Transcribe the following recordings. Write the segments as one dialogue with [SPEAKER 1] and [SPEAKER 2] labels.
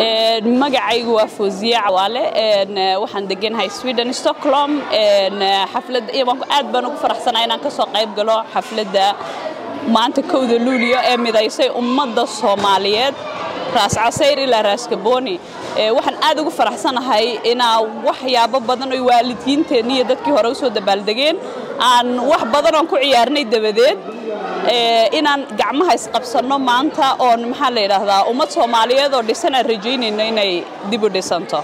[SPEAKER 1] magacaygu waa Fawziya Cawaale waxaan deganahay Sweden Stockholm xaflad aad baan ugu faraxsanahay inaan ka soo qayb galo xafladda maanta 1 Luulyo ee midaysay ummadda Soomaaliyeed raas casayr ila raas kabooni waxaan aad ugu faraxsanahay inaa waxyaabo badan oo waalidiinteena iyo dadkii hore u soo dabaaldegeen aan wax badan oo ku ciyaarnay dabadeed inaan gacmaha isqabsano maanta oo maxaa la yiraahdaa ummad Soomaaliyeed oo dhisan rajaynayna inay dib u dhisanto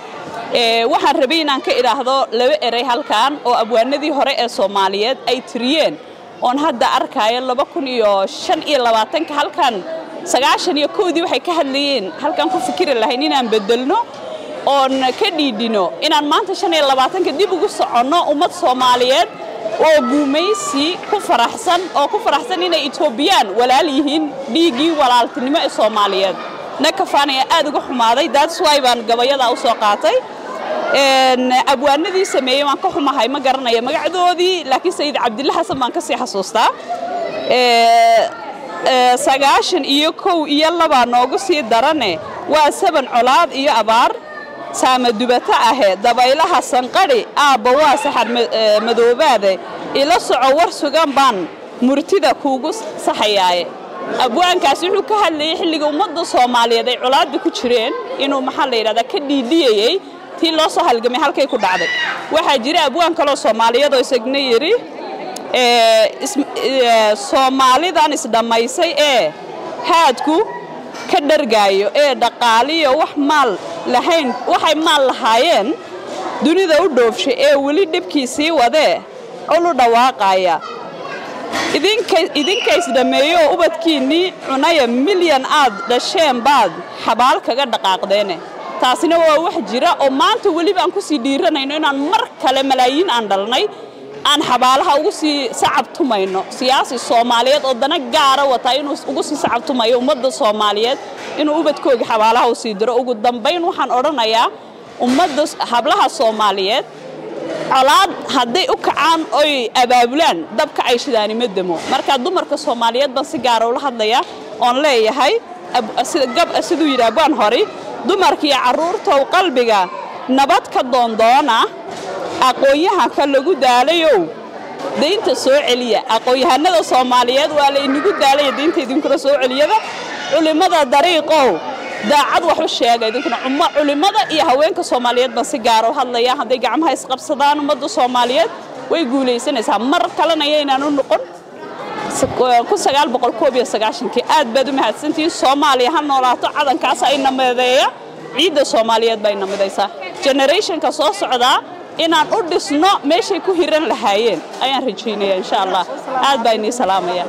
[SPEAKER 1] waxaan rabay inaan ka iraahdo laba eray halkaan oo abwaanadii hore ee Soomaaliyeed ay tiriyeen on hadda arkaayo 2025 halkaan 91 waxay ka hadlayeen halkaan ku fikir lahayn inaan bedelno oon ka dhiidino inaan maanta 25 dib ugu socono ummad Soomaaliyeed oo guumaysi ku faraxsan inay Etoobiyaan walaal yihiin dhiigi walaaltinimo ee Soomaaliyeed nakafaanaya aad ugu xumaaday that's why baan gabayada u soo qaatay abwaanadii sameeyay waan ka xumahay ma garanayo magacadoodii laakiin Sayid Cabdillah Xasan baan ka sii xasuustaa 91 iyo 2 noogu sii darane waa 7 colaad iyo abaar saama dubata ah dabaylaha sanqari aaba waa saxar madoobaade ila soco war sugan baan murtida kuugu saxayaaye abwaankaasi wuxuu ka hadlayay xilliga ummadda Soomaaliyeed ay colaad ku jireen inuu maxaa la yiraahdaa ka dhiidiyay tii loo soo halgamay halkay ku dhacday waxa jira abwaan kale oo Soomaaliyeed oo isagna yiri Soomaalidan isdhamaysay ee haadku ka dhargaayo ee dhaqaaliyo wax maal lahayn waxay maal lahaayeen dunida u dhoofshay ee wali dibkiisii wadee ulu dhawaaqaya idinka isdhameeyo ubadkiini cunaya milyan aad dhasheen baad xabaal kaga dhaqaaqdeene taasina waa wax jira oo maanta wali baan ku sii dhiiranayno inaan mar kale malaayiin aan dhalnay aan xabaalaha ugu sii sacabtumayno siyaasi Soomaaliyeed oo dana gaara wata inuu ugu sii sacabtumayo ummadda Soomaaliyeed inuu ubadkooga xabaalaha u sii diro ugu dambeyn waxaan oranayaa ummadda hablaha Soomaaliyeed colaad haday u kacaan oy abaabulaan dabka ay shidaanimadamo marka dumarka Soomaaliyeed baan si gaar ah u hadlaya oo leeyahay sidoo yiraabaan hore dumarkii caruurta qalbiga nabad ka doondoona aqoonyaha ka lagu daalayo deynta soo celiya aqoonyahanada Soomaaliyeed waa la inagu daalay deynta idinkuna soo celiyada culimada dariiqo daacad wax u sheegay idinkuna culimada iyo haweenka Soomaaliyeed baan si gaar ah u hadlaya haday gacmaha isqabsadaan ummadda Soomaaliyeed way guuleysanaysaa mar kalena inaan u noqon 1991 aad baad u mahadsantiin Soomaaliya ha noolaato cadankaas ay nameedeeya ciida Soomaaliyeed bay namidaysaa generationka soo socda inaan u dhisno meeshay ku hiran lahaayeen ayaan rajaynayaa insha Allah aad baan idin salaamaya